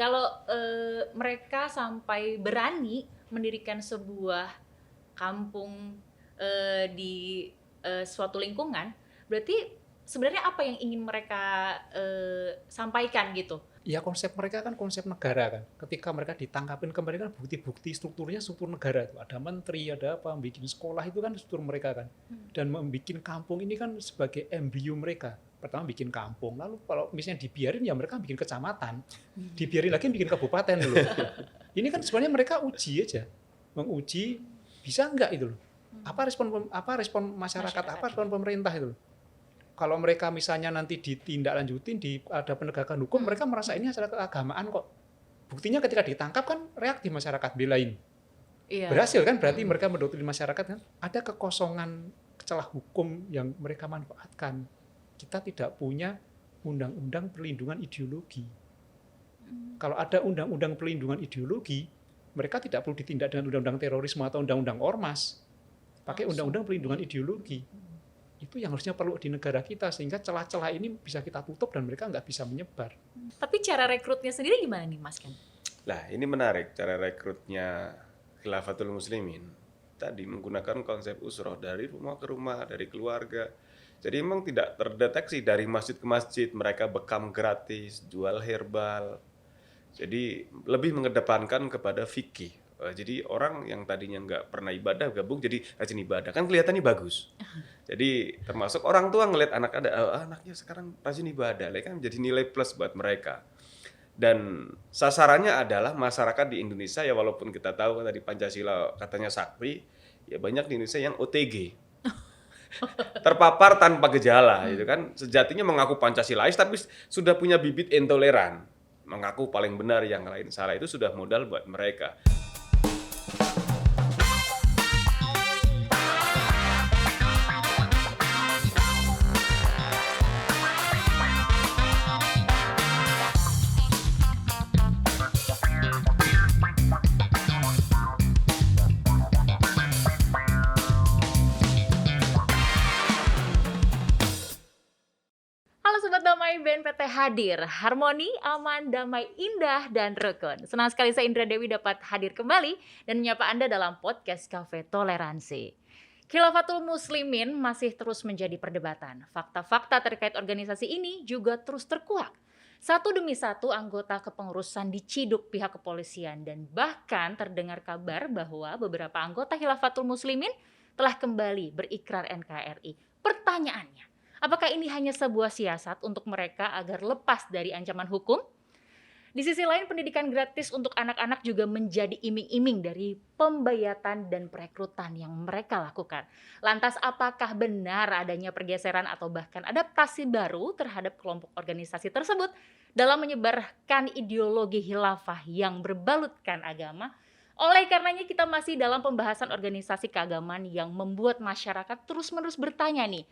Kalau mereka sampai berani mendirikan sebuah kampung di suatu lingkungan, berarti sebenarnya apa yang ingin mereka sampaikan gitu? Ya konsep mereka kan konsep negara kan. Ketika mereka ditangkapin kembali kan bukti-bukti strukturnya struktur negara tuh. Ada menteri, ada apa, bikin sekolah itu kan struktur mereka kan. Dan membuat kampung ini kan sebagai embrio mereka. Pertama bikin kampung, lalu kalau misalnya dibiarin ya mereka bikin kecamatan. Dibiarin lagi bikin kabupaten dulu. Ini kan sebenarnya mereka uji aja. Menguji bisa enggak itu loh. Apa respon masyarakat, apa respon pemerintah itu loh. Kalau mereka misalnya nanti ditindaklanjutin, ada penegakan hukum, mereka merasa ini acara keagamaan kok. Buktinya ketika ditangkap kan reaktif masyarakat belain. Iya. Berhasil kan, berarti mereka mendoktrin masyarakat kan. Ada kekosongan celah hukum yang mereka manfaatkan. Kita tidak punya undang-undang perlindungan ideologi. Kalau ada undang-undang perlindungan ideologi, mereka tidak perlu ditindak dengan undang-undang terorisme atau undang-undang ormas. Pakai undang-undang perlindungan ideologi. Itu yang harusnya perlu di negara kita, sehingga celah-celah ini bisa kita tutup dan mereka nggak bisa menyebar. Tapi cara rekrutnya sendiri gimana nih Mas Ken? Lah ini menarik cara rekrutnya Khilafatul Muslimin. Tadi menggunakan konsep usroh dari rumah ke rumah, dari keluarga. Jadi memang tidak terdeteksi dari masjid ke masjid, mereka bekam gratis, jual herbal. Jadi lebih mengedepankan kepada fikih. Jadi orang yang tadinya nggak pernah ibadah gabung jadi rajin ibadah, kan kelihatannya bagus. Jadi termasuk orang tua ngelihat anaknya sekarang rajin ibadah, kan jadi nilai plus buat mereka. Dan sasarannya adalah masyarakat di Indonesia ya, walaupun kita tahu tadi Pancasila katanya sakti, ya banyak di Indonesia yang OTG. Terpapar tanpa gejala gitu kan. Sejatinya mengaku Pancasilais tapi sudah punya bibit intoleran. Mengaku paling benar, yang lain salah, itu sudah modal buat mereka. Sobat Damai BNPT hadir, harmoni, aman, damai, indah, dan rukun. Senang sekali saya Indra Dewi dapat hadir kembali dan menyapa Anda dalam podcast Cafe Toleransi. Khilafatul Muslimin masih terus menjadi perdebatan. Fakta-fakta terkait organisasi ini juga terus terkuak. Satu demi satu anggota kepengurusan diciduk pihak kepolisian dan bahkan terdengar kabar bahwa beberapa anggota Khilafatul Muslimin telah kembali berikrar NKRI. Pertanyaannya, apakah ini hanya sebuah siasat untuk mereka agar lepas dari ancaman hukum? Di sisi lain, pendidikan gratis untuk anak-anak juga menjadi iming-iming dari pembayatan dan perekrutan yang mereka lakukan. Lantas apakah benar adanya pergeseran atau bahkan adaptasi baru terhadap kelompok organisasi tersebut dalam menyebarkan ideologi khilafah yang berbalutkan agama? Oleh karenanya kita masih dalam pembahasan organisasi keagamaan yang membuat masyarakat terus-menerus bertanya nih,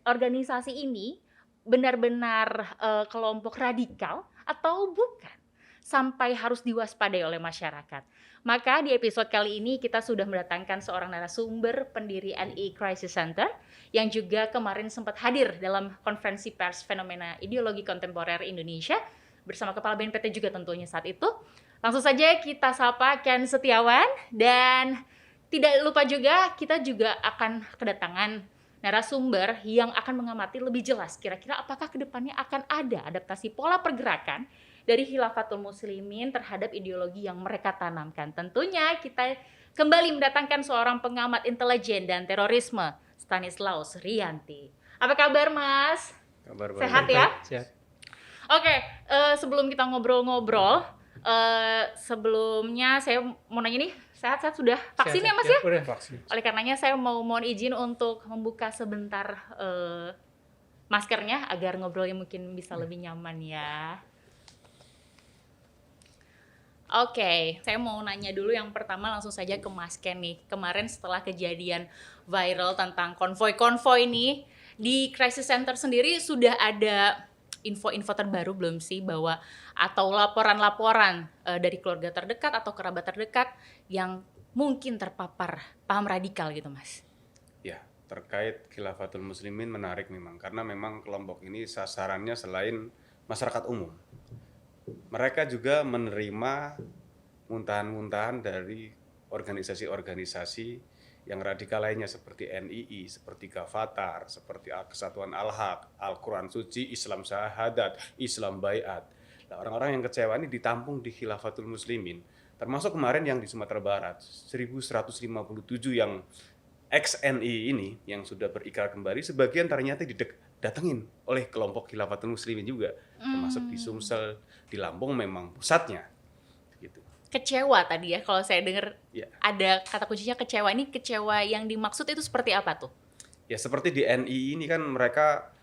organisasi ini benar-benar kelompok radikal atau bukan? Sampai harus diwaspadai oleh masyarakat. Maka di episode kali ini kita sudah mendatangkan seorang narasumber pendiri NI Crisis Center yang juga kemarin sempat hadir dalam konferensi pers fenomena ideologi kontemporer Indonesia bersama Kepala BNPT juga tentunya saat itu. Langsung saja kita sapa Ken Setiawan, dan tidak lupa juga kita juga akan kedatangan narasumber yang akan mengamati lebih jelas kira-kira apakah kedepannya akan ada adaptasi pola pergerakan dari Khilafatul Muslimin terhadap ideologi yang mereka tanamkan. Tentunya kita kembali mendatangkan seorang pengamat intelijen dan terorisme, Stanislaus Rianti. Apa kabar Mas? Kabar sehat ya? Sehat. Oke, sebelum kita ngobrol-ngobrol, sebelumnya saya mau nanya nih, sehat sudah vaksin ya Mas ya? Udah vaksin. Oleh karenanya saya mohon izin untuk membuka sebentar maskernya agar ngobrolnya mungkin bisa lebih nyaman ya. Oke, saya mau nanya dulu yang pertama langsung saja ke Mas Ken nih. Kemarin setelah kejadian viral tentang konvoi-konvoi nih, di Crisis Center sendiri sudah ada info-info terbaru belum sih bahwa atau laporan-laporan dari keluarga terdekat atau kerabat terdekat yang mungkin terpapar paham radikal gitu Mas? Ya, terkait Khilafatul Muslimin menarik memang, karena memang kelompok ini sasarannya selain masyarakat umum, mereka juga menerima muntahan-muntahan dari organisasi-organisasi yang radikal lainnya seperti NII, seperti Ghafatar, seperti Kesatuan Al-Haq, Al-Quran Suci, Islam Syahadat, Islam Baiat. Nah, orang-orang yang kecewa ini ditampung di Khilafatul Muslimin, termasuk kemarin yang di Sumatera Barat, 1157 yang ex-NI ini yang sudah berikrar kembali, sebagian ternyata didatengin oleh kelompok Khilafatul Muslimin juga, termasuk di Sumsel, di Lampung memang pusatnya. Gitu. Kecewa tadi ya, kalau saya dengar Ya. ada kata kuncinya kecewa. Ini kecewa yang dimaksud itu seperti apa tuh? Ya seperti di NI ini kan mereka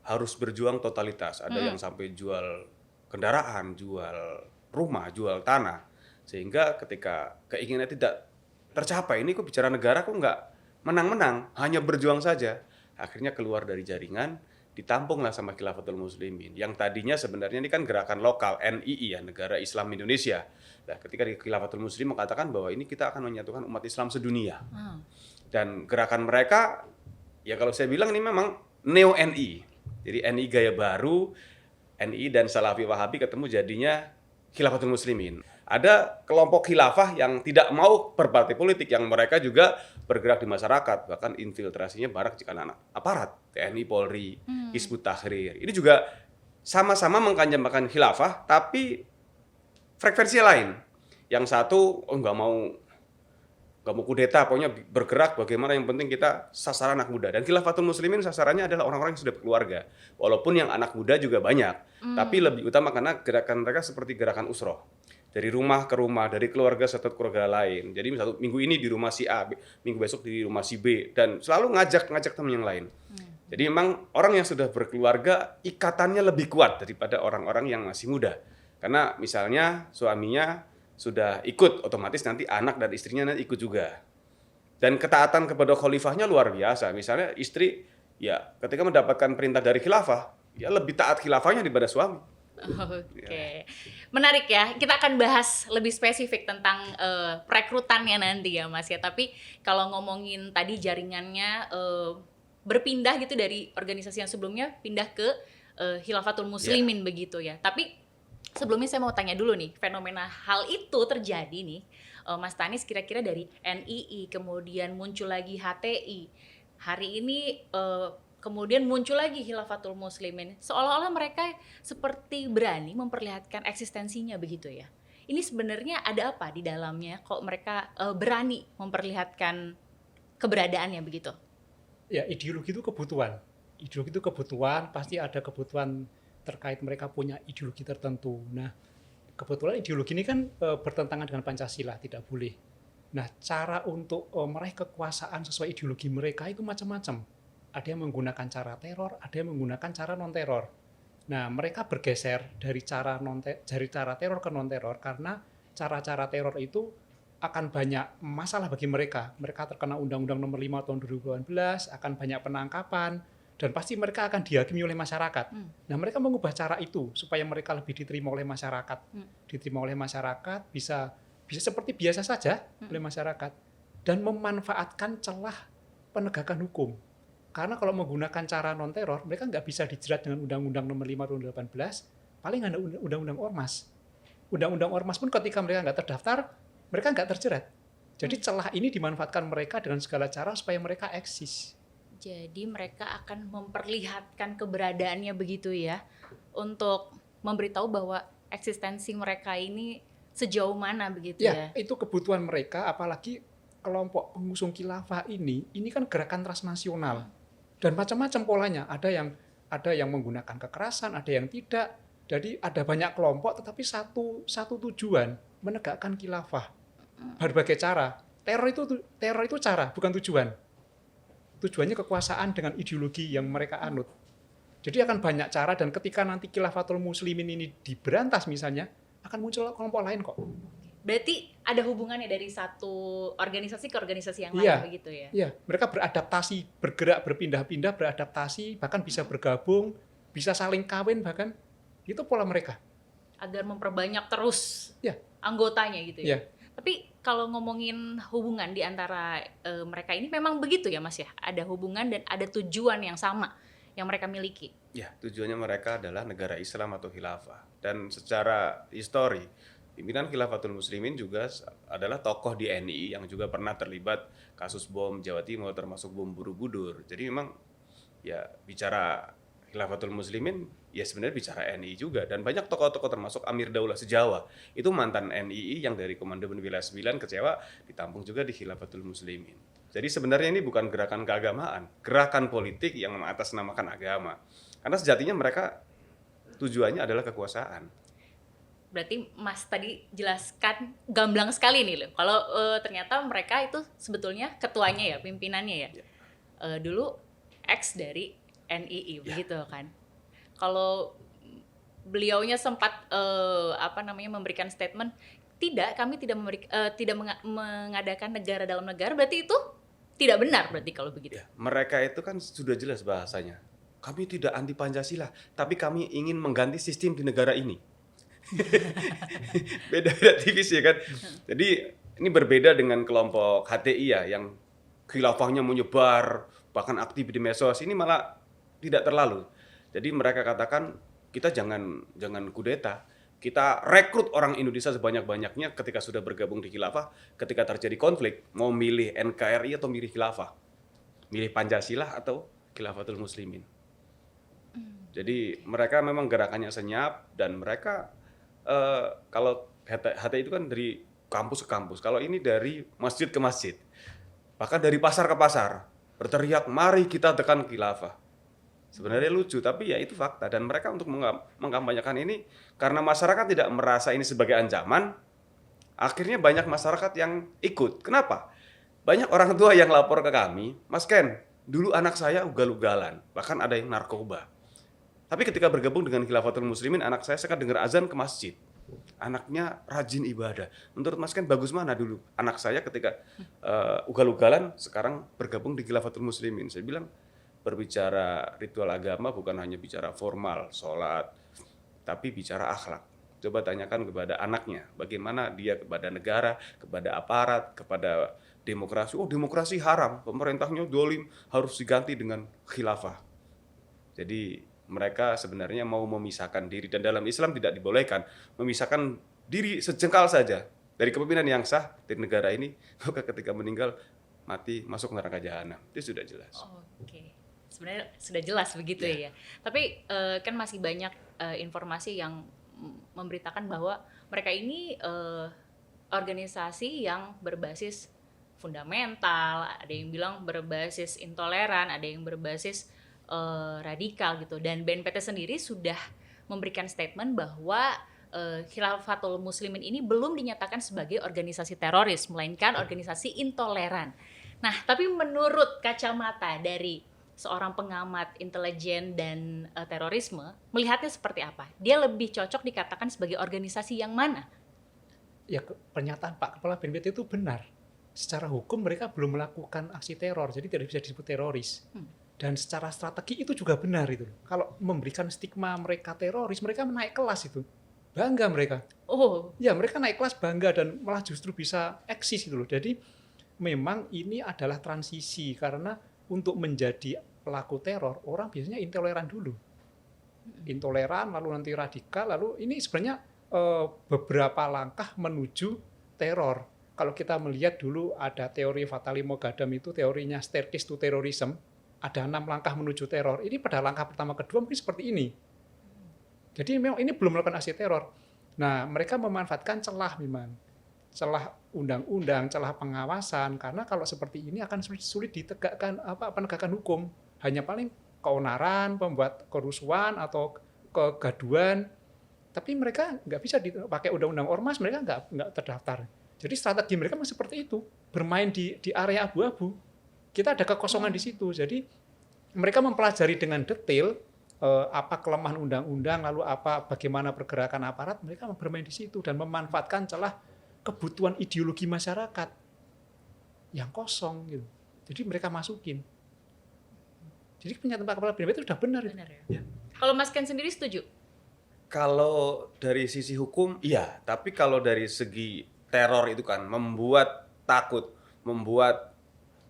harus berjuang totalitas. Ada yang sampai jual kendaraan, jual rumah, jual tanah. Sehingga ketika keinginan tidak tercapai, ini kok bicara negara kok nggak menang-menang, hanya berjuang saja. Akhirnya keluar dari jaringan, ditampunglah sama Khilafatul Muslimin. Yang tadinya sebenarnya ini kan gerakan lokal, NII ya, Negara Islam Indonesia. Nah, ketika di Khilafatul Muslim mengatakan bahwa ini kita akan menyatukan umat Islam sedunia. Dan gerakan mereka, ya kalau saya bilang ini memang neo-NI. Jadi NI gaya baru, NI dan Salafi Wahabi ketemu jadinya Khilafatul Muslimin. Ada kelompok khilafah yang tidak mau berpartai politik, yang mereka juga bergerak di masyarakat, bahkan infiltrasinya marak jika anak aparat, TNI, Polri, Hizbut Tahrir. Ini juga sama-sama mengkampanyekan khilafah, tapi frekuensi lain. Yang satu nggak mau kudeta, pokoknya bergerak bagaimana yang penting kita sasaran anak muda. Dan Khilafatul Muslimin sasarannya adalah orang-orang yang sudah berkeluarga. Walaupun yang anak muda juga banyak, tapi lebih utama karena gerakan mereka seperti gerakan usroh. Dari rumah ke rumah, dari keluarga satu keluarga lain. Jadi satu minggu ini di rumah si A, minggu besok di rumah si B, dan selalu ngajak teman yang lain. Jadi memang orang yang sudah berkeluarga ikatannya lebih kuat daripada orang-orang yang masih muda. Karena misalnya suaminya sudah ikut, otomatis nanti anak dan istrinya nanti ikut juga. Dan ketaatan kepada khalifahnya luar biasa. Misalnya istri ya ketika mendapatkan perintah dari khilafah, ya lebih taat khilafahnya daripada suami. Oke, menarik ya. Kita akan bahas lebih spesifik tentang perekrutannya nanti ya Mas ya. Tapi kalau ngomongin tadi jaringannya berpindah gitu dari organisasi yang sebelumnya pindah ke Khilafatul Muslimin begitu ya. Tapi sebelumnya saya mau tanya dulu nih, fenomena hal itu terjadi nih, Mas Tanis, kira-kira dari NII, kemudian muncul lagi HTI. Hari ini kemudian muncul lagi Khilafatul Muslimin. Seolah-olah mereka seperti berani memperlihatkan eksistensinya begitu ya. Ini sebenarnya ada apa di dalamnya kok mereka berani memperlihatkan keberadaannya begitu? Ya, ideologi itu kebutuhan. Ideologi itu kebutuhan, pasti ada kebutuhan terkait mereka punya ideologi tertentu. Nah, kebetulan ideologi ini kan bertentangan dengan Pancasila, tidak boleh. Nah, cara untuk meraih kekuasaan sesuai ideologi mereka itu macam-macam. Ada yang menggunakan cara teror, ada yang menggunakan cara non-teror. Nah, mereka bergeser dari cara teror ke non-teror karena cara-cara teror itu akan banyak masalah bagi mereka. Mereka terkena Undang-Undang Nomor 5 tahun 2018, akan banyak penangkapan, dan pasti mereka akan dihakimi oleh masyarakat. Nah, mereka mengubah cara itu supaya mereka lebih diterima oleh masyarakat. Diterima oleh masyarakat, bisa seperti biasa saja oleh masyarakat, dan memanfaatkan celah penegakan hukum. Karena kalau menggunakan cara non-teror, mereka nggak bisa dijerat dengan Undang-Undang Nomor 5 tahun 2018, paling ada Undang-Undang Ormas. Undang-Undang Ormas pun ketika mereka nggak terdaftar, mereka nggak terjerat. Jadi celah ini dimanfaatkan mereka dengan segala cara supaya mereka eksis. Jadi mereka akan memperlihatkan keberadaannya begitu ya, untuk memberitahu bahwa eksistensi mereka ini sejauh mana begitu ya. Ya, itu kebutuhan mereka, apalagi kelompok pengusung khilafah ini kan gerakan transnasional. Dan macam-macam polanya, ada yang menggunakan kekerasan, ada yang tidak. Jadi ada banyak kelompok tetapi satu tujuan, menegakkan khilafah. Berbagai cara. Teror itu cara, bukan tujuan. Tujuannya kekuasaan dengan ideologi yang mereka anut. Jadi akan banyak cara, dan ketika nanti Khilafatul Muslimin ini diberantas misalnya, akan muncul kelompok lain kok. Berarti ada hubungannya dari satu organisasi ke organisasi yang lain begitu ya? Iya, mereka beradaptasi, bergerak, berpindah-pindah, beradaptasi, bahkan bisa bergabung, bisa saling kawin bahkan. Itu pola mereka. Agar memperbanyak terus anggotanya gitu ya? Tapi kalau ngomongin hubungan di antara mereka ini memang begitu ya Mas ya? Ada hubungan dan ada tujuan yang sama yang mereka miliki? Ya, tujuannya mereka adalah negara Islam atau khilafah. Dan secara histori, pimpinan Khilafatul Muslimin juga adalah tokoh di NII yang juga pernah terlibat kasus bom Jawa Timur termasuk bom Borobudur. Jadi memang ya bicara Khilafatul Muslimin ya sebenarnya bicara NII juga, dan banyak tokoh-tokoh termasuk Amir Daulah Sejawa itu mantan NII yang dari Komando Wilayah 9 kecewa ditampung juga di Khilafatul Muslimin. Jadi sebenarnya ini bukan gerakan keagamaan, gerakan politik yang mengatasnamakan agama. Karena sejatinya mereka tujuannya adalah kekuasaan. Berarti Mas tadi jelaskan gamblang sekali nih loh. Kalau ternyata mereka itu sebetulnya ketuanya ya, pimpinannya ya. Dulu ex dari NII begitu kan. Kalau beliaunya sempat memberikan statement, kami tidak mengadakan negara dalam negara, berarti itu tidak benar berarti kalau begitu. Ya, mereka itu kan sudah jelas bahasanya. Kami tidak anti Pancasila, tapi kami ingin mengganti sistem di negara ini. Beda-beda tipis ya kan. Jadi ini berbeda dengan kelompok HTI ya, yang khilafahnya menyebar, bahkan aktif di medsos. Ini malah tidak terlalu. Jadi mereka katakan kita jangan kudeta. Kita rekrut orang Indonesia sebanyak-banyaknya ketika sudah bergabung di khilafah, ketika terjadi konflik, mau milih NKRI atau milih khilafah. Milih Pancasila atau Khilafatul Muslimin. Jadi mereka memang gerakannya senyap, dan mereka kalau HTI itu kan dari kampus ke kampus, kalau ini dari masjid ke masjid, bahkan dari pasar ke pasar, berteriak mari kita tekan khilafah. Sebenarnya lucu, tapi ya itu fakta, dan mereka untuk mengkampanyekan ini karena masyarakat tidak merasa ini sebagai ancaman, akhirnya banyak masyarakat yang ikut. Kenapa? Banyak orang tua yang lapor ke kami, Mas Ken, dulu anak saya ugal-ugalan, bahkan ada yang narkoba. Tapi ketika bergabung dengan Khilafatul Muslimin, anak saya sekarang dengar azan ke masjid. Anaknya rajin ibadah. Menurut Mas Ken bagus mana dulu? Anak saya ketika ugal-ugalan sekarang bergabung di Khilafatul Muslimin. Saya bilang, berbicara ritual agama bukan hanya bicara formal, sholat, tapi bicara akhlak. Coba tanyakan kepada anaknya, bagaimana dia kepada negara, kepada aparat, kepada demokrasi. Oh, demokrasi haram, pemerintahnya dolim, harus diganti dengan khilafah. Jadi mereka sebenarnya mau memisahkan diri, dan dalam Islam tidak dibolehkan memisahkan diri sejengkal saja dari kepemimpinan yang sah dari negara ini, maka ketika meninggal mati masuk neraka jahanam. Itu sudah jelas. Oke. Sebenarnya sudah jelas begitu ya. Tapi kan masih banyak informasi yang memberitakan bahwa mereka ini organisasi yang berbasis fundamental, ada yang bilang berbasis intoleran, ada yang berbasis radikal gitu. Dan BNPT sendiri sudah memberikan statement bahwa Khilafatul Muslimin ini belum dinyatakan sebagai organisasi teroris, melainkan organisasi intoleran. Nah, tapi menurut kacamata dari seorang pengamat intelijen dan terorisme, melihatnya seperti apa? Dia lebih cocok dikatakan sebagai organisasi yang mana? Ya, pernyataan Pak Kepala BNPT itu benar. Secara hukum mereka belum melakukan aksi teror, jadi tidak bisa disebut teroris. Dan secara strategi itu juga benar itu. Kalau memberikan stigma mereka teroris, mereka menaik kelas itu. Bangga mereka. Oh. Ya, mereka naik kelas bangga, dan malah justru bisa eksis itu loh. Jadi memang ini adalah transisi, karena untuk menjadi pelaku teror, orang biasanya intoleran dulu. Intoleran, lalu nanti radikal, lalu ini sebenarnya beberapa langkah menuju teror. Kalau kita melihat dulu ada teori Fatali Moghadam, itu teorinya staircase to terrorism. Ada 6 langkah menuju teror. Ini pada langkah pertama kedua mungkin seperti ini. Jadi memang ini belum melakukan aksi teror. Nah, mereka memanfaatkan celah memang. Celah undang-undang, celah pengawasan, karena kalau seperti ini akan sulit ditegakkan penegakan hukum. Hanya paling keonaran, pembuat kerusuhan atau kegaduan. Tapi mereka nggak bisa dipakai undang-undang ormas, mereka nggak terdaftar. Jadi strategi mereka masih seperti itu, bermain di area abu-abu. Kita ada kekosongan di situ. Jadi mereka mempelajari dengan detail apa kelemahan undang-undang, lalu bagaimana pergerakan aparat, mereka bermain di situ dan memanfaatkan celah kebutuhan ideologi masyarakat yang kosong gitu. Jadi mereka masukin. Jadi pernyataan Pak Kepala BNPT itu sudah benar. Ya. Kalau Mas Ken sendiri setuju? Kalau dari sisi hukum, iya. Tapi kalau dari segi teror itu kan membuat takut, membuat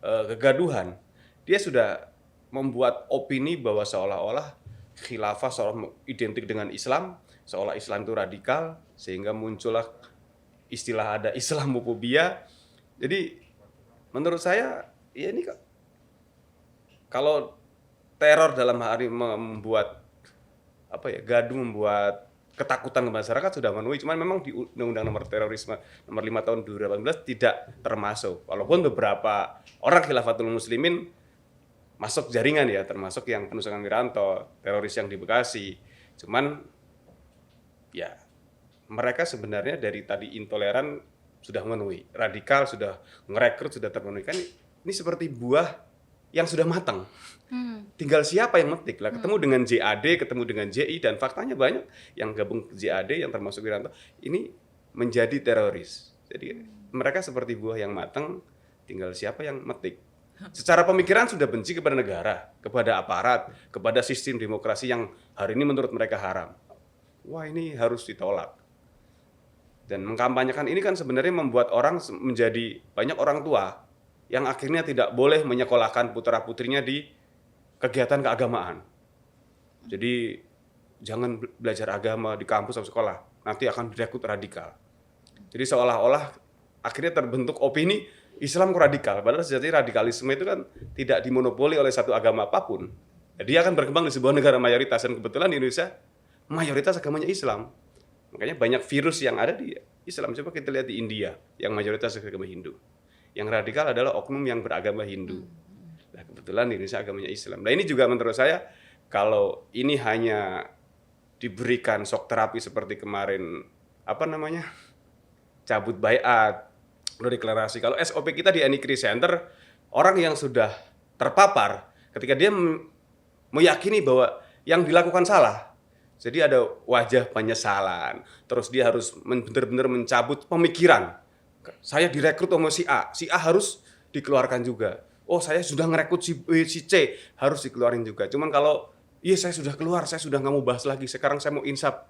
kegaduhan, dia sudah membuat opini bahwa seolah-olah khilafah seolah identik dengan Islam, seolah Islam itu radikal, sehingga muncullah istilah ada Islamophobia. Jadi menurut saya ya ini kalau teror dalam hal ini membuat gaduh, membuat ketakutan ke masyarakat sudah memenuhi. Cuman memang di Undang-Undang Nomor Terorisme Nomor 5 Tahun 2018 tidak termasuk. Walaupun beberapa orang Khilafatul Muslimin masuk jaringan ya, termasuk yang penusukan Wiranto, teroris yang di Bekasi. Cuman ya mereka sebenarnya dari tadi intoleran sudah memenuhi, radikal sudah ngerekrut sudah terpenuhi. Kan ini seperti buah yang sudah matang. Tinggal siapa yang metik lah. Ketemu dengan JAD, ketemu dengan JI, dan faktanya banyak yang gabung JAD yang termasuk Wiranto ini menjadi teroris. Jadi mereka seperti buah yang matang, tinggal siapa yang metik. Secara pemikiran sudah benci kepada negara, kepada aparat, kepada sistem demokrasi yang hari ini menurut mereka haram. Wah, ini harus ditolak. Dan mengkampanyekan ini kan sebenarnya membuat orang menjadi banyak orang tua yang akhirnya tidak boleh menyekolahkan putra-putrinya di kegiatan keagamaan. Jadi jangan belajar agama di kampus atau sekolah, nanti akan direkrut radikal. Jadi seolah-olah akhirnya terbentuk opini Islam radikal, padahal sejatinya radikalisme itu kan tidak dimonopoli oleh satu agama apapun. Dia akan berkembang di sebuah negara mayoritas, dan kebetulan di Indonesia mayoritas agamanya Islam. Makanya banyak virus yang ada di Islam. Coba kita lihat di India yang mayoritas agama Hindu. Yang radikal adalah oknum yang beragama Hindu. Nah, kebetulan di Indonesia agamanya Islam. Nah, ini juga menurut saya kalau ini hanya diberikan shock terapi seperti kemarin cabut baiat, udah deklarasi. Kalau SOP kita di Anikri Center, orang yang sudah terpapar ketika dia meyakini bahwa yang dilakukan salah, jadi ada wajah penyesalan, terus dia harus benar-benar mencabut pemikiran. Saya direkrut sama si A harus dikeluarkan juga. Oh, saya sudah ngerekrut si B, si C, harus dikeluarin juga. Cuman kalau saya sudah keluar, saya sudah nggak mau bahas lagi, sekarang saya mau insaf,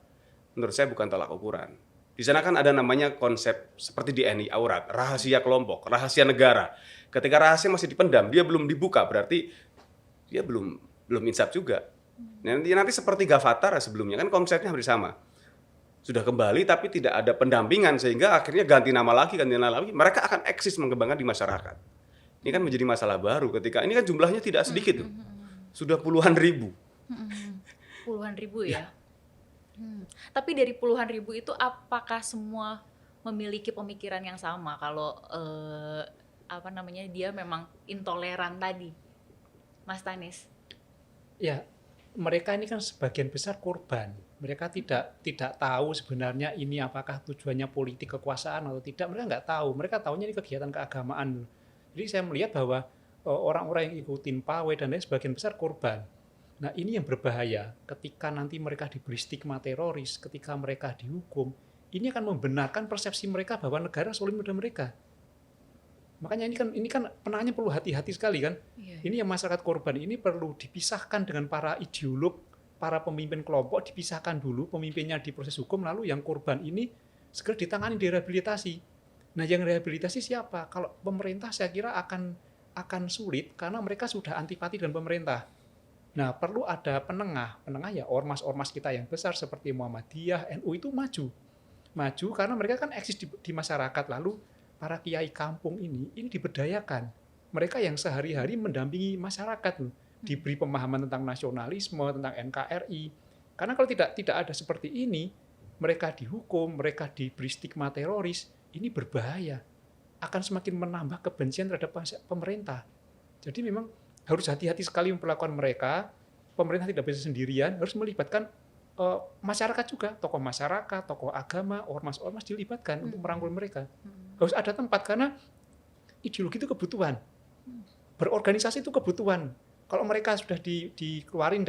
menurut saya bukan tolak ukuran. Di sana kan ada namanya konsep seperti di NI aurat, rahasia kelompok, rahasia negara. Ketika rahasia masih dipendam, dia belum dibuka, berarti dia belum insaf juga. Nanti seperti Gavatar sebelumnya kan konsepnya hampir sama. Sudah kembali tapi tidak ada pendampingan, sehingga akhirnya ganti nama lagi. Mereka akan eksis mengembangkan di masyarakat. Ini kan menjadi masalah baru ketika ini kan jumlahnya tidak sedikit tuh. Sudah puluhan ribu. Puluhan ribu ya. Tapi dari puluhan ribu itu apakah semua memiliki pemikiran yang sama kalau dia memang intoleran tadi, Mas Tanis? Ya, mereka ini kan sebagian besar korban. Mereka tidak tahu sebenarnya ini apakah tujuannya politik kekuasaan atau tidak. Mereka nggak tahu. Mereka tahunya ini kegiatan keagamaan. Jadi saya melihat bahwa orang-orang yang ikutin pawai dan lain sebagian besar korban. Nah, ini yang berbahaya ketika nanti mereka diberi stigma teroris, ketika mereka dihukum, ini akan membenarkan persepsi mereka bahwa negara solid pada mereka. Makanya ini kan penanganannya perlu hati-hati sekali kan. Ini yang masyarakat korban ini perlu dipisahkan dengan para ideolog, para pemimpin kelompok, dipisahkan dulu pemimpinnya di proses hukum, lalu yang korban ini segera ditangani, direhabilitasi. Nah, yang rehabilitasi siapa? Kalau pemerintah saya kira akan sulit karena mereka sudah antipati dengan pemerintah. Nah, perlu ada penengah ya ormas-ormas kita yang besar seperti Muhammadiyah, NU itu maju karena mereka kan eksis di masyarakat. Lalu para kiai kampung ini diberdayakan. Mereka yang sehari-hari mendampingi masyarakat diberi pemahaman tentang nasionalisme, tentang NKRI. Karena kalau tidak ada seperti ini, mereka dihukum, mereka diberi stigma teroris, ini berbahaya. Akan semakin menambah kebencian terhadap pemerintah. Jadi memang harus hati-hati sekali memperlakukan mereka. Pemerintah tidak bisa sendirian, harus melibatkan masyarakat juga, tokoh masyarakat, tokoh agama, ormas-ormas dilibatkan untuk merangkul mereka. Harus ada tempat karena ideologi itu kebutuhan, berorganisasi itu kebutuhan. Kalau mereka sudah dikeluarin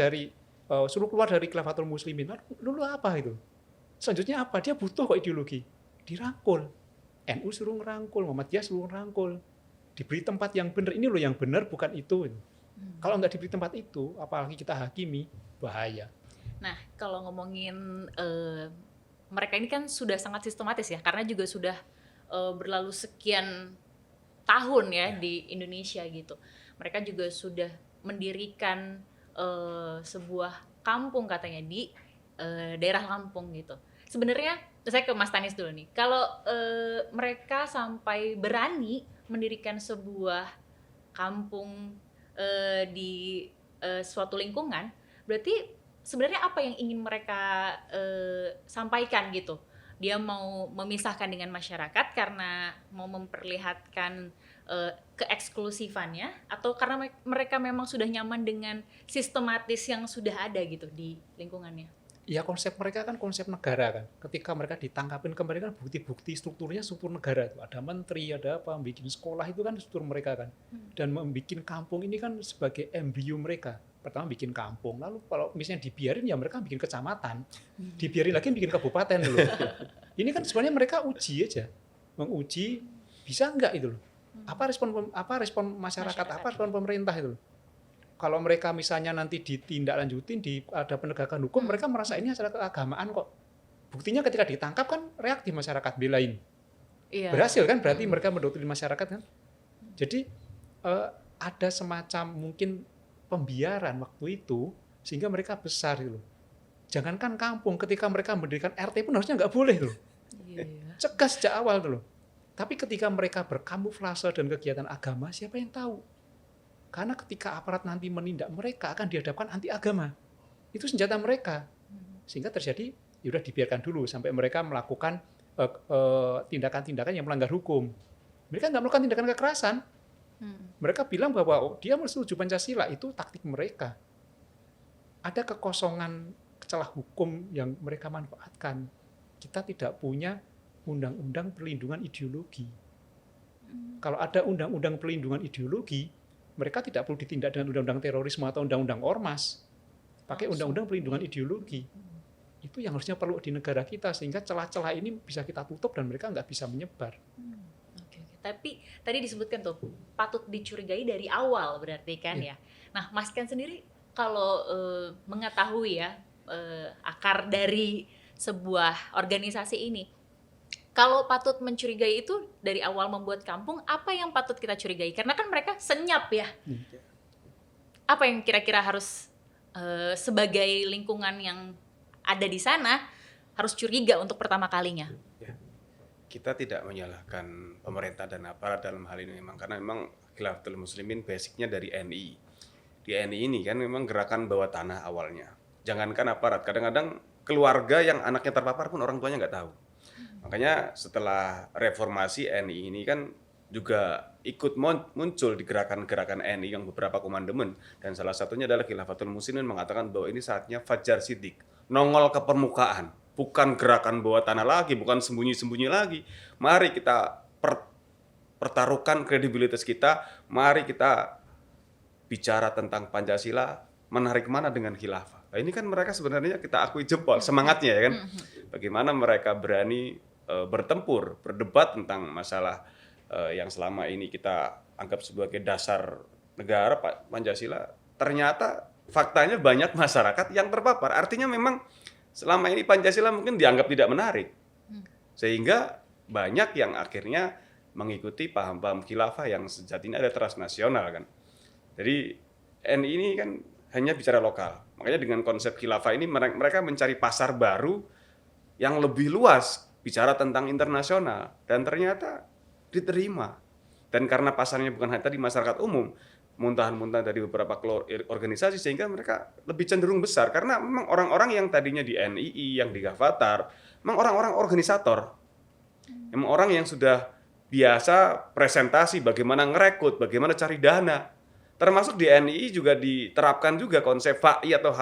suruh keluar dari Khilafatul Muslimin, lalu apa itu? Selanjutnya apa? Dia butuh kok ideologi, dirangkul. NU suruh ngerangkul, Muhammadiyah suruh ngerangkul. Diberi tempat yang benar, ini loh yang benar, bukan itu. Kalau nggak diberi tempat itu, apalagi kita hakimi, bahaya. Nah, kalau ngomongin mereka ini kan sudah sangat sistematis ya, karena juga sudah berlalu sekian tahun ya di Indonesia gitu. Mereka juga sudah mendirikan sebuah kampung katanya di daerah Lampung gitu. Sebenarnya saya ke Mas Tanis dulu nih. Kalau mereka sampai berani mendirikan sebuah kampung di suatu lingkungan, berarti sebenarnya apa yang ingin mereka sampaikan gitu? Dia mau memisahkan dengan masyarakat karena mau memperlihatkan keeksklusifannya, atau karena mereka memang sudah nyaman dengan sistematis yang sudah ada gitu di lingkungannya? Ya konsep mereka kan konsep negara kan. Ketika mereka ditangkapin kembali kan bukti-bukti strukturnya struktur negara tuh. Ada menteri, ada apa, bikin sekolah itu kan struktur mereka kan. Dan membuat kampung ini kan sebagai embrio mereka. Pertama bikin kampung, lalu kalau misalnya dibiarin ya mereka bikin kecamatan. Dibiarin lagi bikin kabupaten dulu. Ini kan sebenarnya mereka uji aja. Menguji bisa enggak itu loh. Apa respon masyarakat, apa respon pemerintah itu loh. Kalau mereka misalnya nanti ditindaklanjutin, ada penegakan hukum, mereka merasa ini acara keagamaan kok. Buktinya ketika ditangkap kan reaktif masyarakat, belain. Iya. Berhasil kan, berarti mereka mendoktrin masyarakat kan. Jadi ada semacam mungkin pembiaran waktu itu, sehingga mereka besar gitu. Jangankan kampung, ketika mereka mendirikan RT pun harusnya nggak boleh tuh. Iya. Cegah sejak awal tuh loh. Tapi ketika mereka berkamuflase dan kegiatan agama, siapa yang tahu? Karena ketika aparat nanti menindak mereka akan dihadapkan anti agama. Itu senjata mereka. Sehingga terjadi, ya udah dibiarkan dulu sampai mereka melakukan tindakan-tindakan yang melanggar hukum. Mereka nggak melakukan tindakan kekerasan. Mereka bilang bahwa dia setuju Pancasila, itu taktik mereka. Ada kekosongan celah hukum yang mereka manfaatkan. Kita tidak punya undang-undang perlindungan ideologi. Kalau ada undang-undang perlindungan ideologi, mereka tidak perlu ditindak dengan undang-undang terorisme atau undang-undang ormas. Pakai undang-undang perlindungan ideologi. Itu yang harusnya perlu di negara kita, sehingga celah-celah ini bisa kita tutup dan mereka nggak bisa menyebar. Oke. Tapi tadi disebutkan tuh, patut dicurigai dari awal berarti kan ya. Nah, Mas Ken sendiri kalau mengetahui ya akar dari sebuah organisasi ini, kalau patut mencurigai itu dari awal membuat kampung, apa yang patut kita curigai? Karena kan mereka senyap ya. Apa yang kira-kira harus sebagai lingkungan yang ada di sana harus curiga untuk pertama kalinya? Ya. Kita tidak menyalahkan pemerintah dan aparat dalam hal ini memang, karena memang Khilafatul Muslimin basicnya dari NI. Di NI ini kan memang gerakan bawah tanah awalnya. Jangankan aparat, kadang-kadang keluarga yang anaknya terpapar pun orang tuanya nggak tahu. Makanya setelah reformasi NI ini kan juga ikut muncul di gerakan-gerakan NI yang beberapa komandemen, dan salah satunya adalah Khilafatul Muslimin mengatakan bahwa ini saatnya Fajar Siddiq, nongol ke permukaan, bukan gerakan bawah tanah lagi, bukan sembunyi-sembunyi lagi. Mari kita pertaruhkan kredibilitas kita, mari kita bicara tentang Pancasila, menarik mana dengan khilafah. Nah, ini kan mereka sebenarnya kita akui jempol semangatnya ya kan. Bagaimana mereka berani bertempur, berdebat tentang masalah yang selama ini kita anggap sebagai dasar negara, Pancasila. Ternyata faktanya banyak masyarakat yang terpapar. Artinya memang selama ini Pancasila mungkin dianggap tidak menarik. Sehingga banyak yang akhirnya mengikuti paham-paham khilafah yang sejatinya ada transnasional kan. Jadi NI ini kan hanya bicara lokal. Makanya dengan konsep khilafah ini mereka mencari pasar baru yang lebih luas, bicara tentang internasional, dan ternyata diterima. Dan karena pasarnya bukan hanya tadi masyarakat umum, muntahan-muntahan dari beberapa organisasi, sehingga mereka lebih cenderung besar. Karena memang orang-orang yang tadinya di NII, yang di Gavatar, memang orang-orang organisator. Memang orang yang sudah biasa presentasi, bagaimana ngerekrut, bagaimana cari dana. Termasuk di NII juga diterapkan juga konsep fa'i atau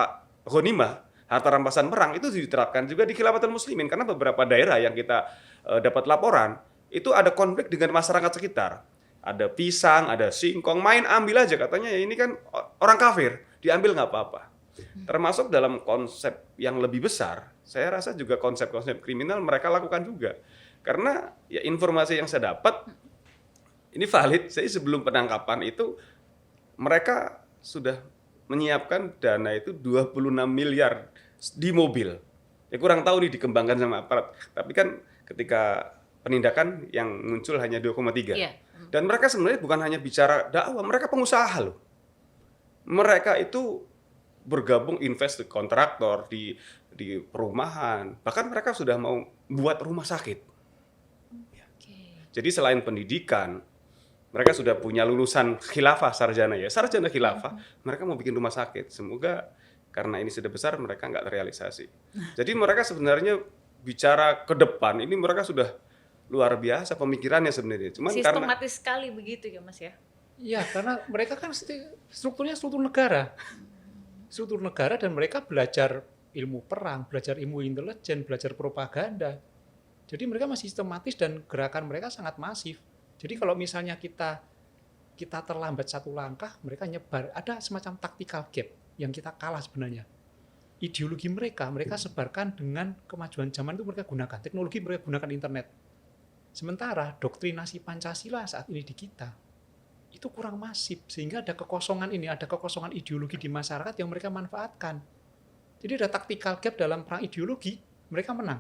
ghanimah, harta rampasan perang, itu diterapkan juga di Khilafatul Muslimin, karena beberapa daerah yang kita dapat laporan itu ada konflik dengan masyarakat sekitar, ada pisang, ada singkong, main ambil aja, katanya ya ini kan orang kafir, diambil nggak apa-apa. Termasuk dalam konsep yang lebih besar, saya rasa juga konsep-konsep kriminal mereka lakukan juga, karena ya informasi yang saya dapat ini valid. Saya sebelum penangkapan itu mereka sudah menyiapkan dana itu 26 miliar di mobil. Ya kurang tahu nih dikembangkan sama aparat. Tapi kan ketika penindakan yang muncul hanya 2,3. Iya. Dan mereka sebenarnya bukan hanya bicara dakwah, mereka pengusaha loh. Mereka itu bergabung invest di kontraktor, di perumahan, bahkan mereka sudah mau buat rumah sakit. Oke. Jadi selain pendidikan, mereka sudah punya lulusan khilafah sarjana khilafah, mereka mau bikin rumah sakit. Semoga karena ini sudah besar mereka nggak terrealisasi. Jadi mereka sebenarnya bicara ke depan, ini mereka sudah luar biasa pemikirannya sebenarnya. Cuman karena Sistematis sekali begitu ya Mas ya? Iya, karena mereka kan strukturnya struktur negara. Struktur negara dan mereka belajar ilmu perang, belajar ilmu intelijen, belajar propaganda. Jadi mereka masih sistematis dan gerakan mereka sangat masif. Jadi kalau misalnya kita terlambat satu langkah, mereka nyebar. Ada semacam tactical gap yang kita kalah sebenarnya. Ideologi mereka sebarkan dengan kemajuan zaman itu mereka gunakan. Teknologi mereka gunakan internet. Sementara doktrinasi Pancasila saat ini di kita itu kurang masif, sehingga ada kekosongan ideologi di masyarakat yang mereka manfaatkan. Jadi ada tactical gap dalam perang ideologi, mereka menang.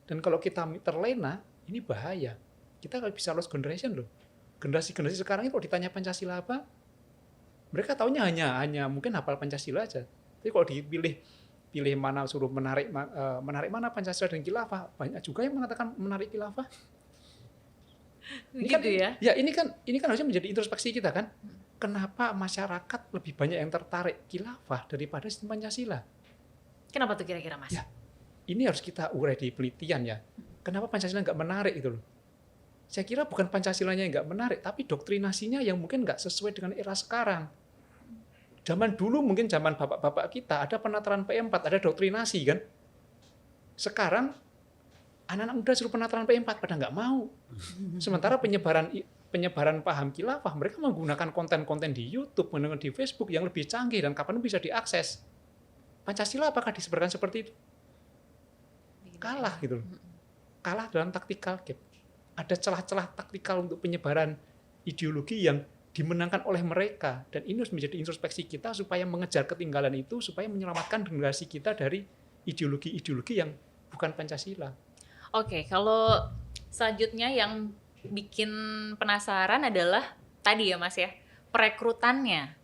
Dan kalau kita terlena, ini bahaya. Kita nggak bisa lost generation loh. Generasi sekarang ini kalau ditanya Pancasila apa, mereka taunya hanya mungkin hafal Pancasila aja. Tapi kalau pilih mana suruh menarik mana Pancasila dan khilafah, banyak juga yang mengatakan menarik khilafah. Ini kan harusnya menjadi introspeksi kita kan. Kenapa masyarakat lebih banyak yang tertarik khilafah daripada sistem Pancasila? Kenapa tuh kira-kira Mas? Ya, ini harus kita urai di penelitian ya. Kenapa Pancasila nggak menarik itu loh? Saya kira bukan Pancasilanya yang nggak menarik, tapi doktrinasinya yang mungkin nggak sesuai dengan era sekarang. Zaman dulu mungkin zaman bapak-bapak kita ada penataran P4, ada doktrinasi kan. Sekarang anak-anak muda suruh penataran P4 pada nggak mau. Sementara penyebaran paham khilafah, mereka menggunakan konten-konten di YouTube, menggunakan di Facebook yang lebih canggih dan kapan bisa diakses. Pancasila apakah disebarkan seperti itu? Kalah gitu. Kalah dalam tactical gap. Ada celah-celah taktikal untuk penyebaran ideologi yang dimenangkan oleh mereka, dan ini harus menjadi introspeksi kita supaya mengejar ketinggalan itu, supaya menyelamatkan generasi kita dari ideologi-ideologi yang bukan Pancasila. Oke, kalau selanjutnya yang bikin penasaran adalah tadi ya Mas ya, perekrutannya.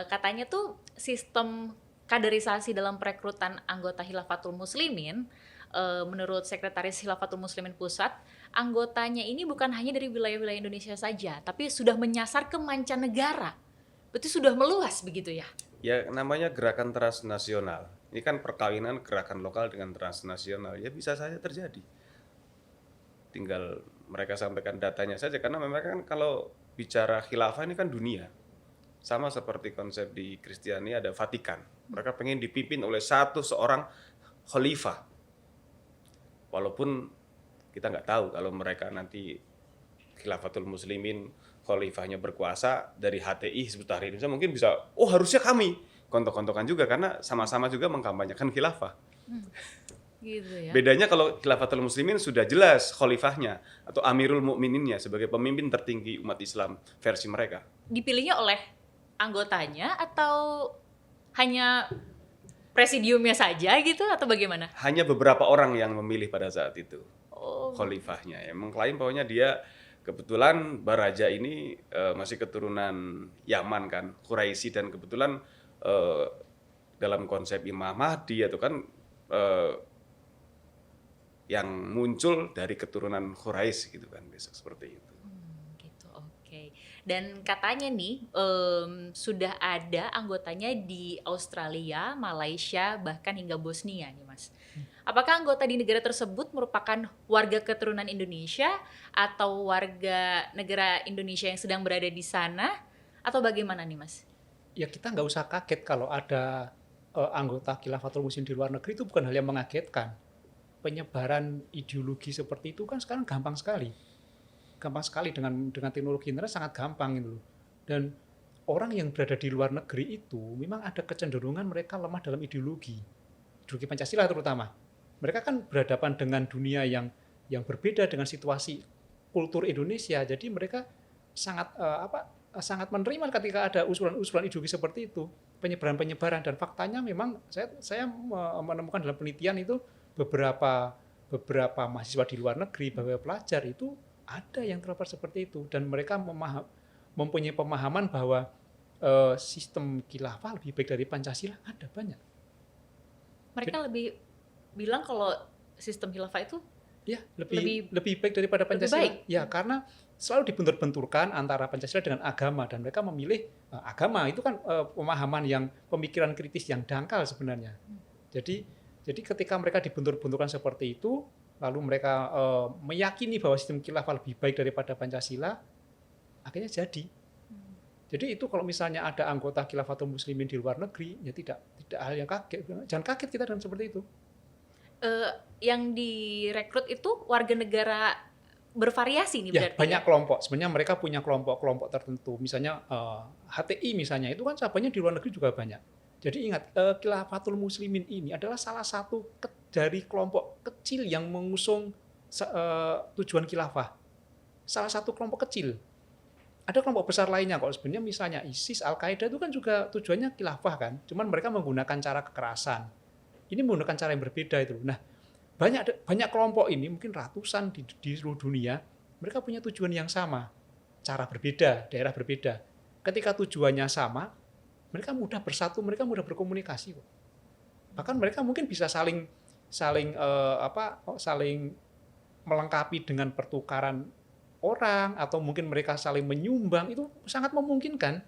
Katanya tuh sistem kaderisasi dalam perekrutan anggota Khilafatul Muslimin, menurut Sekretaris Khilafatul Muslimin Pusat, anggotanya ini bukan hanya dari wilayah-wilayah Indonesia saja, tapi sudah menyasar ke mancanegara. Berarti sudah meluas begitu ya? ya namanya gerakan transnasional. Ini kan perkawinan gerakan lokal dengan transnasional. Ya bisa saja terjadi. Tinggal mereka sampaikan datanya saja, karena memang kan kalau bicara khilafah ini kan dunia. Sama seperti konsep di Kristiani ada Vatikan. Mereka pengen dipimpin oleh seorang khalifah. Walaupun kita nggak tahu kalau mereka nanti Khilafatul Muslimin khalifahnya berkuasa dari HTI Hizbut Tahrir Indonesia, mungkin bisa harusnya kami kontok-kontokan juga karena sama-sama juga mengkampanyekan khilafah. Gitu ya. Bedanya kalau Khilafatul Muslimin sudah jelas khalifahnya atau Amirul Mukmininnya sebagai pemimpin tertinggi umat Islam versi mereka. Dipilihnya oleh anggotanya atau hanya presidiumnya saja gitu atau bagaimana? Hanya beberapa orang yang memilih pada saat itu Oh, khalifahnya. Ya, mengklaim bahwa dia kebetulan Baraja ini masih keturunan Yaman kan, Quraisy, dan kebetulan dalam konsep Imam Mahdi itu kan yang muncul dari keturunan Quraisy gitu kan, besok seperti itu. gitu, oke. Dan katanya nih sudah ada anggotanya di Australia, Malaysia, bahkan hingga Bosnia nih Mas. Apakah anggota di negara tersebut merupakan warga keturunan Indonesia atau warga negara Indonesia yang sedang berada di sana atau bagaimana nih Mas? Ya kita nggak usah kaget kalau ada anggota Khilafatul Muslimin di luar negeri, itu bukan hal yang mengagetkan. Penyebaran ideologi seperti itu kan sekarang gampang sekali. Gampang sekali dengan teknologi internet, sangat gampang gitu loh. Dan orang yang berada di luar negeri itu memang ada kecenderungan mereka lemah dalam ideologi Pancasila terutama. Mereka kan berhadapan dengan dunia yang berbeda dengan situasi kultur Indonesia. Jadi mereka sangat menerima ketika ada usulan-usulan ideologi seperti itu, penyebaran, dan faktanya memang saya menemukan dalam penelitian itu beberapa mahasiswa di luar negeri, beberapa pelajar itu ada yang terpapar seperti itu, dan mereka mempunyai pemahaman bahwa sistem khilafah lebih baik dari Pancasila, ada banyak. Mereka lebih bilang kalau sistem khilafah itu Ya, Lebih- lebih baik daripada lebih Pancasila. baik. Ya, karena selalu dibentur-benturkan antara Pancasila dengan agama dan mereka memilih agama itu kan pemahaman yang pemikiran kritis yang dangkal sebenarnya. Jadi ketika mereka dibentur-benturkan seperti itu, lalu mereka meyakini bahwa sistem khilafah lebih baik daripada Pancasila, akhirnya jadi. Jadi itu kalau misalnya ada anggota Khilafatul Muslimin di luar negeri, ya tidak hal yang kaget. Jangan kaget kita dengan seperti itu. yang direkrut itu warga negara bervariasi nih Ya, berarti. banyak kelompok. Sebenarnya mereka punya kelompok-kelompok tertentu. Misalnya HTI misalnya, itu kan cabangnya di luar negeri juga banyak. Jadi ingat, Khilafatul Muslimin ini adalah salah satu dari kelompok kecil yang mengusung tujuan khilafah. Salah satu kelompok kecil. Ada kelompok besar lainnya kok. Sebenarnya misalnya ISIS, Al-Qaeda itu kan juga tujuannya khilafah kan. Cuman mereka menggunakan cara kekerasan. Ini menggunakan cara yang berbeda itu. Nah, banyak kelompok ini, mungkin ratusan di seluruh dunia, mereka punya tujuan yang sama. Cara berbeda, daerah berbeda. Ketika tujuannya sama, mereka mudah bersatu, mereka mudah berkomunikasi kok. Bahkan mereka mungkin bisa saling melengkapi dengan pertukaran orang, atau mungkin mereka saling menyumbang, itu sangat memungkinkan.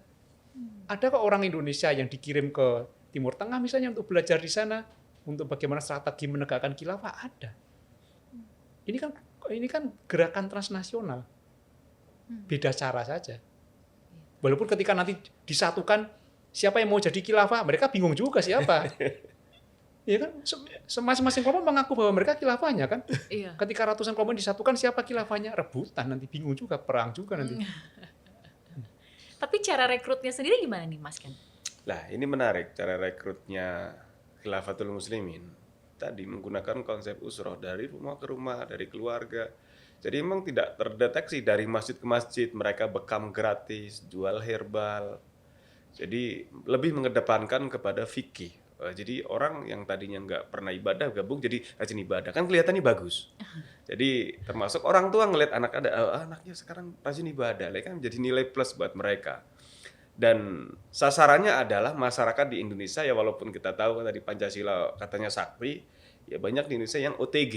Ada kok orang Indonesia yang dikirim ke Timur Tengah misalnya untuk belajar di sana, untuk bagaimana strategi menegakkan khilafah, ada. Ini kan gerakan transnasional. Beda cara saja. Walaupun ketika nanti disatukan, siapa yang mau jadi khilafah, mereka bingung juga siapa. Iya kan? Masing-masing kelompok mengaku bahwa mereka khilafahnya kan. Iya. Ketika ratusan kelompok disatukan, siapa khilafahnya? Rebutan, nanti bingung juga, perang juga nanti. Tapi cara rekrutnya sendiri gimana nih Mas Ken? Lah, ini menarik cara rekrutnya Khilafatul Muslimin. Tadi menggunakan konsep usroh dari rumah ke rumah, dari keluarga. Jadi memang tidak terdeteksi dari masjid ke masjid, mereka bekam gratis, jual herbal. Jadi lebih mengedepankan kepada fikih. Jadi orang yang tadinya nggak pernah ibadah gabung jadi rajin ibadah, kan kelihatannya bagus. Jadi termasuk orang tua ngelihat anaknya sekarang rajin ibadah, kan jadi nilai plus buat mereka. Dan sasarannya adalah masyarakat di Indonesia, ya walaupun kita tahu kan tadi Pancasila katanya sakti, ya banyak di Indonesia yang OTG.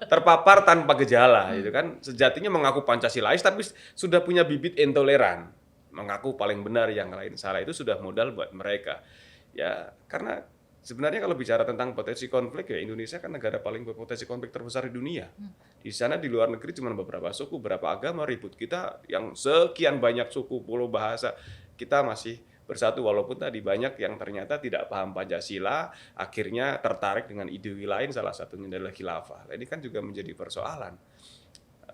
Terpapar tanpa gejala, gitu kan. Sejatinya mengaku Pancasilais tapi sudah punya bibit intoleran. Mengaku paling benar, yang lain salah, itu sudah modal buat mereka. Ya, karena sebenarnya kalau bicara tentang potensi konflik, ya Indonesia kan negara paling berpotensi konflik terbesar di dunia. Di sana di luar negeri cuma beberapa suku, beberapa agama ribut. Kita yang sekian banyak suku, pulau, bahasa, kita masih bersatu walaupun tadi banyak yang ternyata tidak paham Pancasila, akhirnya tertarik dengan ideologi lain, salah satunya adalah khilafah. Ini kan juga menjadi persoalan.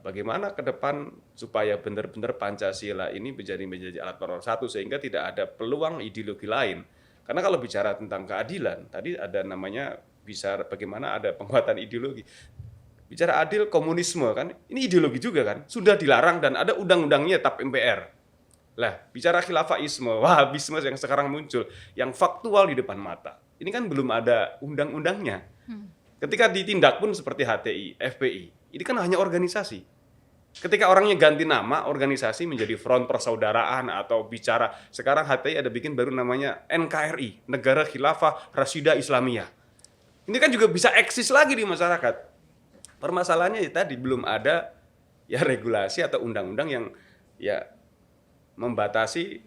Bagaimana ke depan supaya benar-benar Pancasila ini menjadi alat pemersatu sehingga tidak ada peluang ideologi lain. Karena kalau bicara tentang keadilan, tadi ada namanya bisa bagaimana ada penguatan ideologi. Bicara adil, komunisme kan, ini ideologi juga kan, sudah dilarang dan ada undang-undangnya TAP MPR. Lah, bicara khilafahisme, wahabisme yang sekarang muncul, yang faktual di depan mata. Ini kan belum ada undang-undangnya. Ketika ditindak pun seperti HTI, FPI, ini kan hanya organisasi. Ketika orangnya ganti nama, organisasi menjadi Front Persaudaraan atau bicara, sekarang HTI ada bikin baru namanya NKRI, Negara Khilafah Rasyidah Islamiyah. Ini kan juga bisa eksis lagi di masyarakat. Permasalahannya tadi belum ada ya regulasi atau undang-undang yang ya membatasi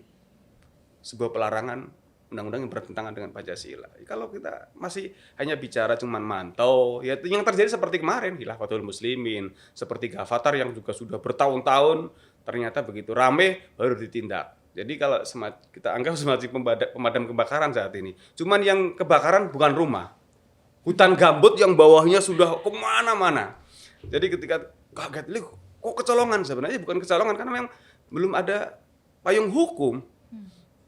sebuah pelarangan undang-undang yang bertentangan dengan Pancasila. Kalau kita masih hanya bicara cuman mantau, ya yang terjadi seperti kemarin, Khilafatul Muslimin, seperti Gavatar yang juga sudah bertahun-tahun, ternyata begitu rame baru ditindak. Jadi kalau kita anggap semacam pemadam kebakaran saat ini, cuman yang kebakaran bukan rumah, hutan gambut yang bawahnya sudah kemana-mana. Jadi ketika kaget, kok kecolongan? Sebenarnya bukan kecolongan, karena memang belum ada payung hukum.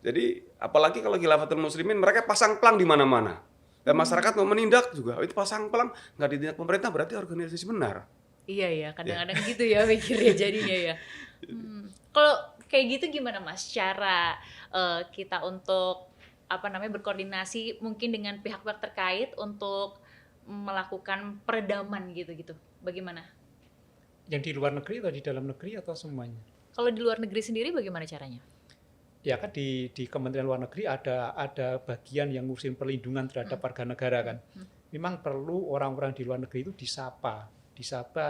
Jadi apalagi kalau Khilafatul Muslimin, mereka pasang pelang di mana-mana. Dan masyarakat mau menindak juga, itu pasang pelang nggak ditindak pemerintah berarti organisasi benar. Iya ya, kadang-kadang gitu ya mikirnya jadinya ya. Kalau kayak gitu gimana Mas cara kita untuk berkoordinasi mungkin dengan pihak-pihak terkait untuk melakukan peredaman gitu-gitu. Bagaimana? Yang di luar negeri atau di dalam negeri atau semuanya? Kalau di luar negeri sendiri bagaimana caranya? ya kan di Kementerian Luar Negeri ada bagian yang ngurusin perlindungan terhadap warga negara kan. Memang perlu orang-orang di luar negeri itu disapa,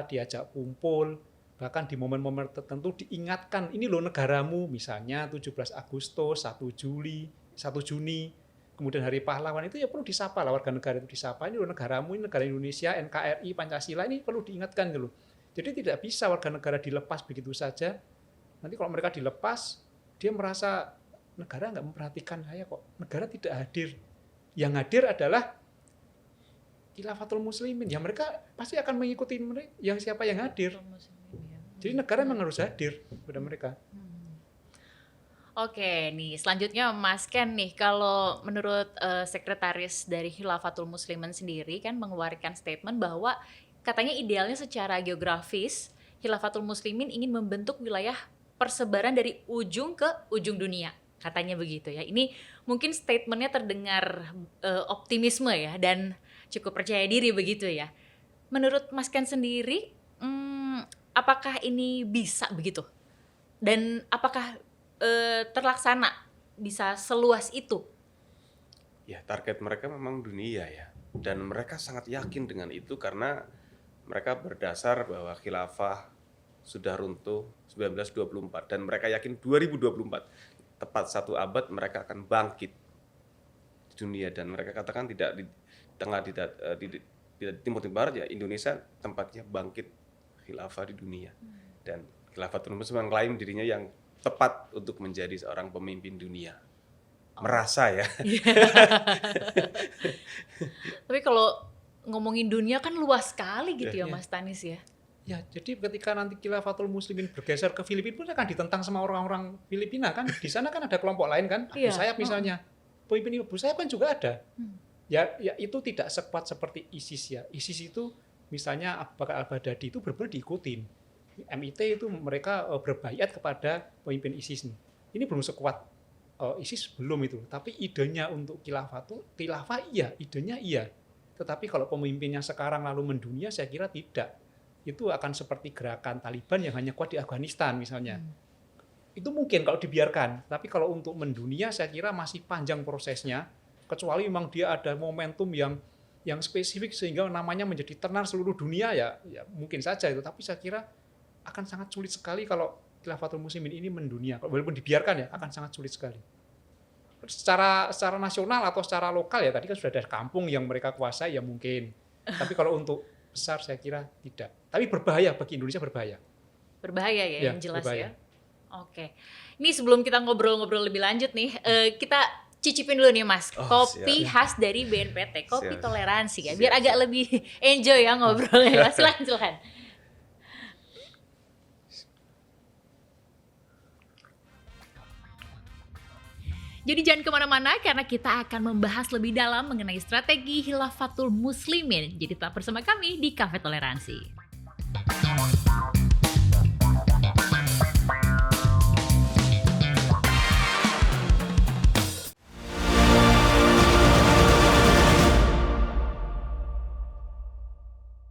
diajak kumpul, bahkan di momen-momen tertentu diingatkan, ini loh negaramu, misalnya 17 Agustus, 1 Juni, kemudian Hari Pahlawan itu ya perlu disapa lah, warga negara itu disapa, ini loh negaramu, ini negara Indonesia, NKRI, Pancasila, ini perlu diingatkan gitu loh. Jadi tidak bisa warga negara dilepas begitu saja. Nanti kalau mereka dilepas, dia merasa negara nggak memperhatikan saya kok, negara tidak hadir. Yang hadir adalah Khilafatul Muslimin, ya mereka pasti akan mengikuti yang siapa yang hadir. Jadi negara memang harus hadir kepada mereka. Oke, nih selanjutnya Mas Ken nih, kalau menurut sekretaris dari Khilafatul Muslimin sendiri kan mengeluarkan statement bahwa katanya idealnya secara geografis Khilafatul Muslimin ingin membentuk wilayah persebaran dari ujung ke ujung dunia, katanya begitu ya. Ini mungkin statementnya terdengar optimisme ya dan cukup percaya diri begitu ya. Menurut Mas Ken sendiri, apakah ini bisa begitu? Dan apakah terlaksana bisa seluas itu? Ya, target mereka memang dunia ya. Dan mereka sangat yakin dengan itu karena mereka berdasar bahwa khilafah sudah runtuh 1924 dan mereka yakin 2024 tepat 1 abad mereka akan bangkit di dunia, dan mereka katakan tidak di tengah di timur barat ya, Indonesia tempatnya bangkit khilafah di dunia. Dan Khilafatul Muslimin mengklaim dirinya yang tepat untuk menjadi seorang pemimpin dunia. Merasa ya. Tapi kalau ngomongin dunia kan luas sekali gitu ya, Ya. Mas Tanis ya. Ya, jadi ketika nanti Khilafatul Muslimin bergeser ke Filipina pun akan ditentang sama orang-orang Filipina kan. Di sana kan ada kelompok lain kan, Abu Iya. Sayyaf misalnya. Pemimpin Abu Sayyaf kan juga ada. Ya itu tidak sekuat seperti ISIS ya. ISIS itu misalnya Abu Bakar al-Baghdadi itu benar-benar diikutin. MIT itu mereka berbaiat kepada pemimpin ISIS nih. Ini belum sekuat ISIS, belum itu. Tapi idenya untuk khilafah iya, idenya iya. Tetapi kalau pemimpinnya sekarang lalu mendunia, saya kira tidak. Itu akan seperti gerakan Taliban yang hanya kuat di Afghanistan misalnya. Itu mungkin kalau dibiarkan. Tapi kalau untuk mendunia, saya kira masih panjang prosesnya. Kecuali memang dia ada momentum yang spesifik sehingga namanya menjadi tenar seluruh dunia ya mungkin saja itu. Tapi saya kira akan sangat sulit sekali kalau Khilafatul Muslimin ini mendunia. Walaupun dibiarkan ya akan sangat sulit sekali. Secara nasional atau secara lokal ya tadi kan sudah ada kampung yang mereka kuasai ya mungkin. Tapi kalau untuk besar saya kira tidak. Tapi berbahaya bagi Indonesia, berbahaya. Berbahaya ya, yang jelas berbahaya. ya. Oke. Ini sebelum kita ngobrol-ngobrol lebih lanjut nih, kita cicipin dulu nih Mas, kopi khas dari BNPT, kopi Siap. toleransi ya. Biar agak lebih enjoy ya ngobrolnya. Silakan. Jadi jangan kemana-mana karena kita akan membahas lebih dalam mengenai strategi Khilafatul Muslimin. Jadi tetap bersama kami di Cafe Toleransi.